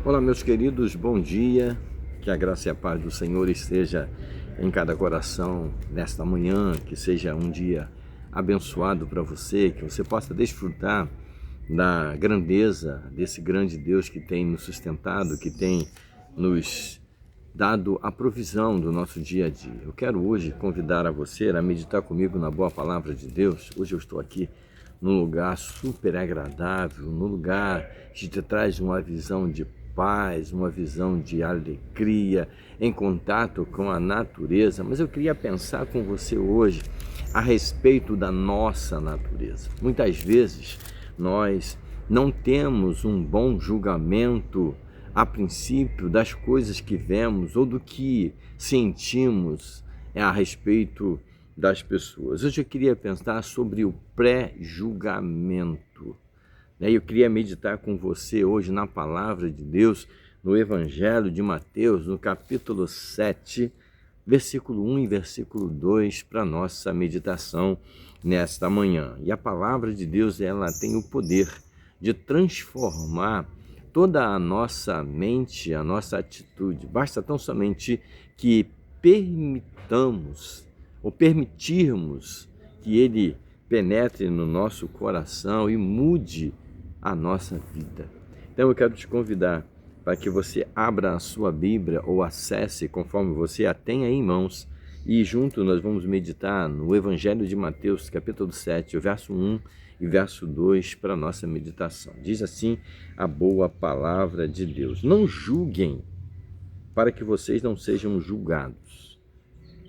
Olá, meus queridos, bom dia. Que a graça e a paz do Senhor esteja em cada coração nesta manhã, que seja um dia abençoado para você, que você possa desfrutar da grandeza desse grande Deus que tem nos sustentado, que tem nos dado a provisão do nosso dia a dia. Eu quero hoje convidar a você a meditar comigo na boa palavra de Deus. Hoje eu estou aqui num lugar super agradável, num lugar que te traz uma visão de paz, uma visão de alegria, em contato com a natureza. Mas eu queria pensar com você hoje a respeito da nossa natureza. Muitas vezes nós não temos um bom julgamento a princípio das coisas que vemos ou do que sentimos a respeito das pessoas. Hoje eu queria pensar sobre o pré-julgamento. Eu queria meditar com você hoje na palavra de Deus, no Evangelho de Mateus, no capítulo 7, versículo 1 e versículo 2, para nossa meditação nesta manhã. E a palavra de Deus, ela tem o poder de transformar toda a nossa mente, a nossa atitude. Basta tão somente que permitirmos que Ele penetre no nosso coração e mude a nossa vida. Então eu quero te convidar para que você abra a sua Bíblia ou acesse conforme você a tenha em mãos e junto nós vamos meditar no Evangelho de Mateus, capítulo 7, o verso 1 e verso 2 para a nossa meditação. Diz assim a boa palavra de Deus: não julguem para que vocês não sejam julgados,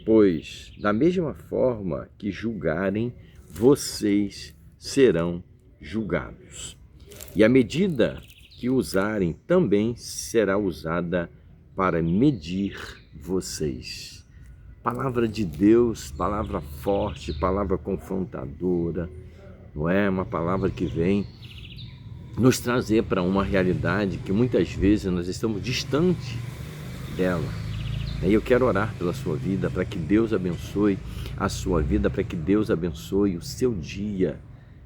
pois da mesma forma que julgarem, vocês serão julgados. E a medida que usarem também será usada para medir vocês. Palavra de Deus, palavra forte, palavra confrontadora, não é? Uma palavra que vem nos trazer para uma realidade que muitas vezes nós estamos distante dela. E eu quero orar pela sua vida, para que Deus abençoe a sua vida, para que Deus abençoe o seu dia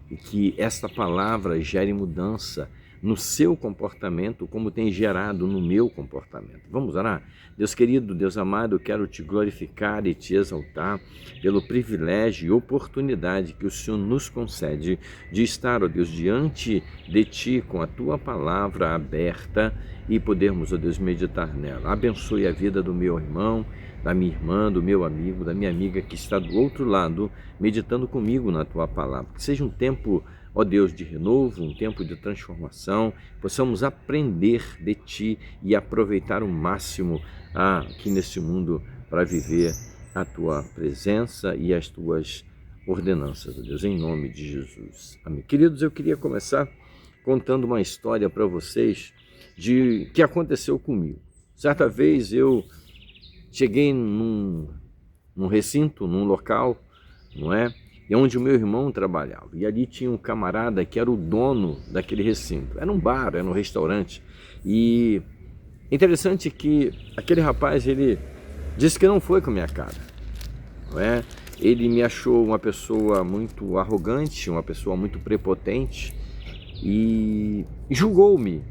e que esta palavra gere mudança no seu comportamento, como tem gerado no meu comportamento. Vamos orar? Deus querido, Deus amado, eu quero te glorificar e te exaltar pelo privilégio e oportunidade que o Senhor nos concede de estar, ó Deus, diante de Ti com a Tua palavra aberta e podermos, ó Deus, meditar nela. Abençoe a vida do meu irmão, da minha irmã, do meu amigo, da minha amiga que está do outro lado, meditando comigo na Tua palavra. Que seja um tempo, ó Deus, de renovo, um tempo de transformação, possamos aprender de Ti e aproveitar o máximo aqui neste mundo para viver a Tua presença e as Tuas ordenanças, ó Deus, em nome de Jesus. Amém. Queridos, eu queria começar contando uma história para vocês de que aconteceu comigo. Certa vez eu cheguei num recinto, num local, não é? E onde o meu irmão trabalhava. E ali tinha um camarada que era o dono daquele recinto. Era um bar, era um restaurante. E interessante que aquele rapaz, ele disse que não foi com a minha cara, não é? Ele me achou uma pessoa muito arrogante, uma pessoa muito prepotente e julgou-me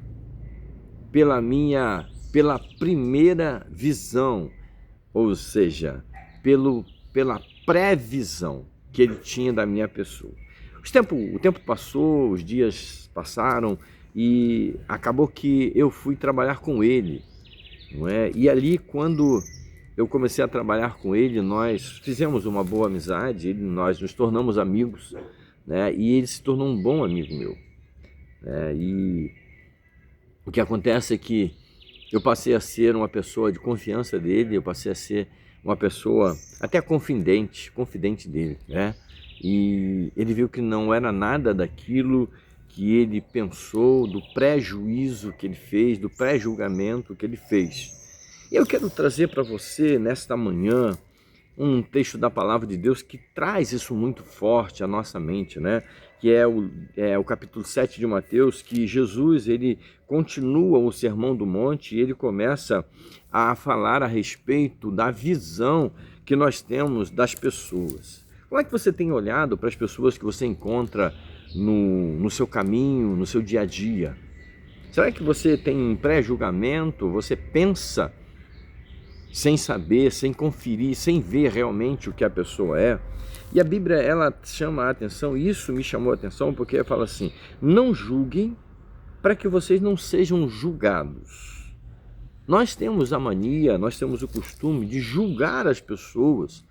pela primeira visão, ou seja, pela previsão que ele tinha da minha pessoa. O tempo passou, os dias passaram e acabou que eu fui trabalhar com ele, não é? E ali, quando eu comecei a trabalhar com ele, nós fizemos uma boa amizade, nós nos tornamos amigos, né? E ele se tornou um bom amigo meu, né? E o que acontece é que eu passei a ser uma pessoa de confiança dele, eu passei a ser uma pessoa até confidente dele, né? E ele viu que não era nada daquilo que ele pensou, do pré-juízo que ele fez, do pré-julgamento que ele fez. E eu quero trazer para você, nesta manhã, um texto da palavra de Deus que traz isso muito forte à nossa mente, né? Que é o capítulo 7 de Mateus, que Jesus, ele continua o Sermão do Monte e ele começa a falar a respeito da visão que nós temos das pessoas. Como é que você tem olhado para as pessoas que você encontra no seu caminho, no seu dia a dia? Será que você tem um pré-julgamento? Você pensa sem saber, sem conferir, sem ver realmente o que a pessoa é? E a Bíblia, ela chama a atenção, isso me chamou a atenção, porque ela fala assim: não julguem para que vocês não sejam julgados. Nós temos a mania, nós temos o costume de julgar as pessoas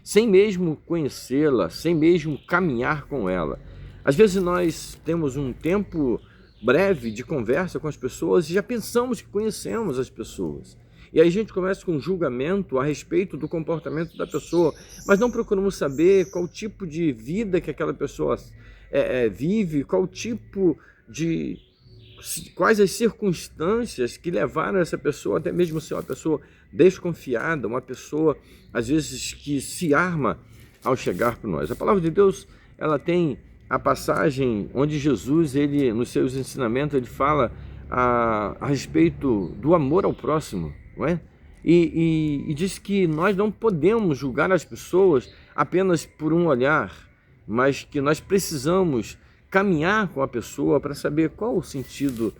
sem mesmo conhecê-la, sem mesmo caminhar com ela. Às vezes nós temos um tempo breve de conversa com as pessoas e já pensamos que conhecemos as pessoas. E aí a gente começa com um julgamento a respeito do comportamento da pessoa, mas não procuramos saber qual tipo de vida que aquela pessoa vive, quais as circunstâncias que levaram essa pessoa até mesmo ser uma pessoa desconfiada, uma pessoa às vezes que se arma ao chegar para nós. A palavra de Deus, ela tem a passagem onde Jesus, ele nos seus ensinamentos, ele fala a respeito do amor ao próximo, não é? E diz que nós não podemos julgar as pessoas apenas por um olhar, mas que nós precisamos caminhar com a pessoa para saber qual o sentido,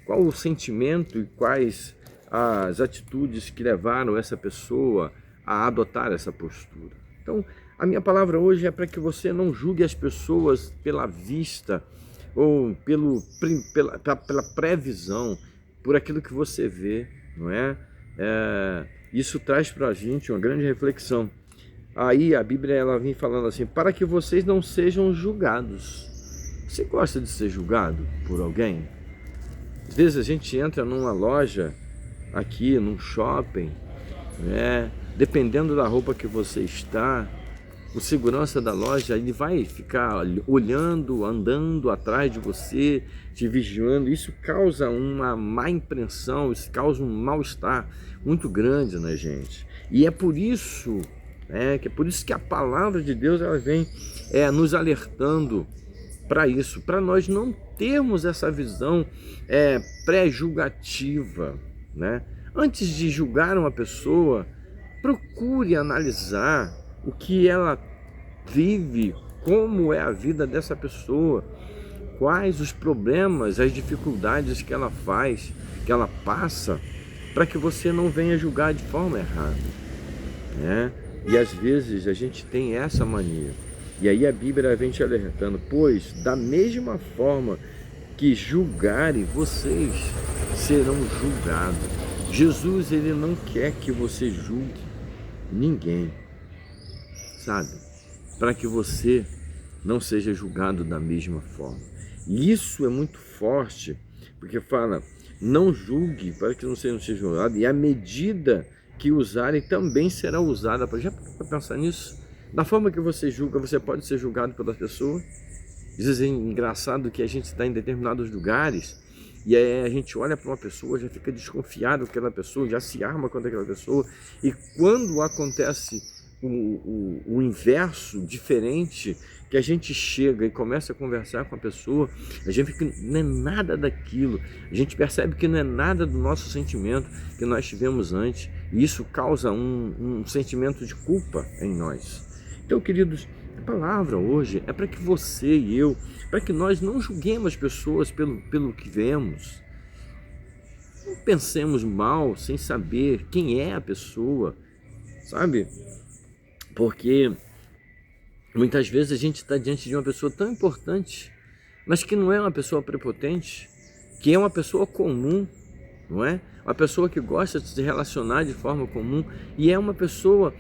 qual o sentimento e quais as atitudes que levaram essa pessoa a adotar essa postura. Então, a minha palavra hoje é para que você não julgue as pessoas pela vista ou pela previsão, por aquilo que você vê, não é? Isso traz para a gente uma grande reflexão. Aí a Bíblia, ela vem falando assim: para que vocês não sejam julgados. Você gosta de ser julgado por alguém? Às vezes a gente entra numa loja aqui, num shopping, né? Dependendo da roupa que você está, o segurança da loja, ele vai ficar olhando, andando atrás de você, te vigiando. Isso causa uma má impressão, isso causa um mal-estar muito grande na gente. E é por isso, que a palavra de Deus, ela vem nos alertando para isso, para nós não termos essa visão pré-julgativa, né? Antes de julgar uma pessoa, procure analisar o que ela vive, como é a vida dessa pessoa, quais os problemas, as dificuldades que ela passa, para que você não venha julgar de forma errada, né? E às vezes a gente tem essa mania. E aí a Bíblia vem te alertando: pois da mesma forma que julgarem, vocês serão julgados. Jesus, ele não quer que você julgue ninguém, sabe? Para que você não seja julgado da mesma forma. E isso é muito forte, porque fala: não julgue para que não seja julgado, e a medida que usarem também será usada. Já para pensar nisso? Da forma que você julga, você pode ser julgado pela pessoa. Às vezes é engraçado que a gente está em determinados lugares e aí a gente olha para uma pessoa, já fica desconfiado com aquela pessoa, já se arma contra aquela pessoa. E quando acontece o inverso, diferente, que a gente chega e começa a conversar com a pessoa, a gente fica, não é nada daquilo, a gente percebe que não é nada do nosso sentimento que nós tivemos antes, e isso causa um sentimento de culpa em nós. Então, queridos, a palavra hoje é para que você e eu, para que nós não julguemos as pessoas pelo que vemos. Não pensemos mal sem saber quem é a pessoa, sabe? Porque muitas vezes a gente está diante de uma pessoa tão importante, mas que não é uma pessoa prepotente, que é uma pessoa comum, não é? Uma pessoa que gosta de se relacionar de forma comum e é uma pessoa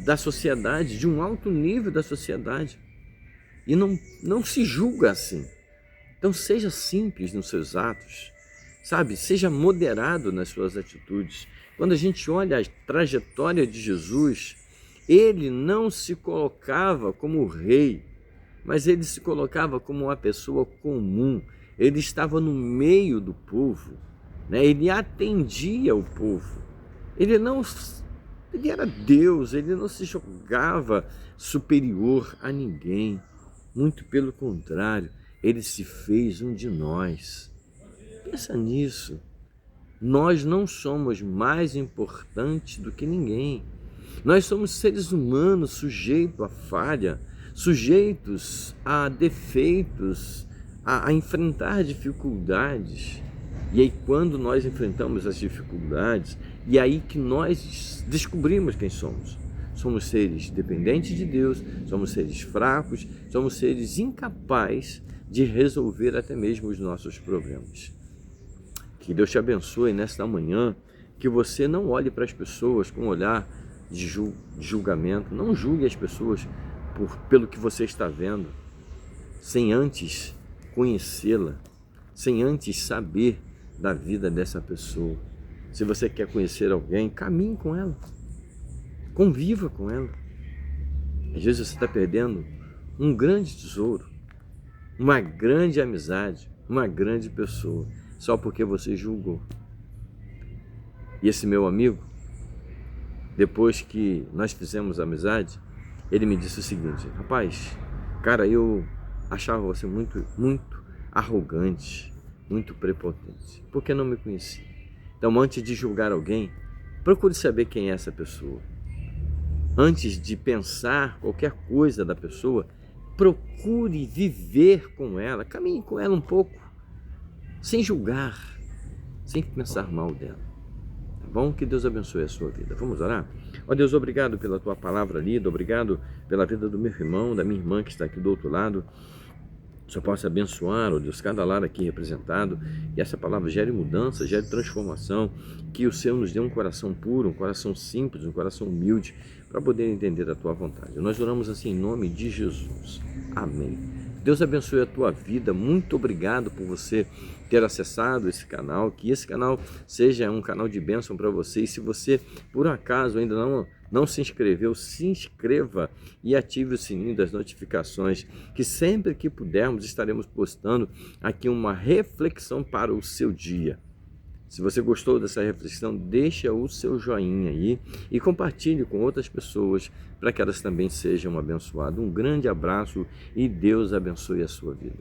da sociedade, de um alto nível da sociedade. E não se julga assim. Então seja simples nos seus atos, sabe? Seja moderado nas suas atitudes. Quando a gente olha a trajetória de Jesus, ele não se colocava como rei, mas ele se colocava como uma pessoa comum. Ele estava no meio do povo, né? Ele atendia o povo. Ele era Deus, ele não se julgava superior a ninguém. Muito pelo contrário, ele se fez um de nós. Pensa nisso. Nós não somos mais importantes do que ninguém. Nós somos seres humanos sujeitos a falha, sujeitos a defeitos, a enfrentar dificuldades. E aí quando nós enfrentamos as dificuldades, e aí que nós descobrimos quem somos. Somos seres dependentes de Deus, somos seres fracos, somos seres incapazes de resolver até mesmo os nossos problemas. Que Deus te abençoe nesta manhã, que você não olhe para as pessoas com um olhar de julgamento, não julgue as pessoas pelo que você está vendo, sem antes conhecê-la, sem antes saber da vida dessa pessoa. Se você quer conhecer alguém, caminhe com ela, conviva com ela. Às vezes você está perdendo um grande tesouro, uma grande amizade, uma grande pessoa, só porque você julgou. E esse meu amigo, depois que nós fizemos amizade, ele me disse o seguinte: rapaz, cara, eu achava você muito arrogante, muito prepotente, porque não me conhecia. Então, antes de julgar alguém, procure saber quem é essa pessoa. Antes de pensar qualquer coisa da pessoa, procure viver com ela, caminhe com ela um pouco, sem julgar, sem pensar mal dela. Tá bom? Que Deus abençoe a sua vida. Vamos orar? Ó Deus, obrigado pela tua palavra lida, obrigado pela vida do meu irmão, da minha irmã que está aqui do outro lado. Só possa abençoar, ó Deus, cada lar aqui representado, e essa palavra gere mudança, gere transformação, que o Senhor nos dê um coração puro, um coração simples, um coração humilde, para poder entender a tua vontade. Nós oramos assim em nome de Jesus. Amém. Deus abençoe a tua vida, muito obrigado por você ter acessado esse canal, que esse canal seja um canal de bênção para você, e se você por acaso ainda não se inscreveu, se inscreva e ative o sininho das notificações, que sempre que pudermos estaremos postando aqui uma reflexão para o seu dia. Se você gostou dessa reflexão, deixa o seu joinha aí e compartilhe com outras pessoas para que elas também sejam abençoadas. Um grande abraço e Deus abençoe a sua vida.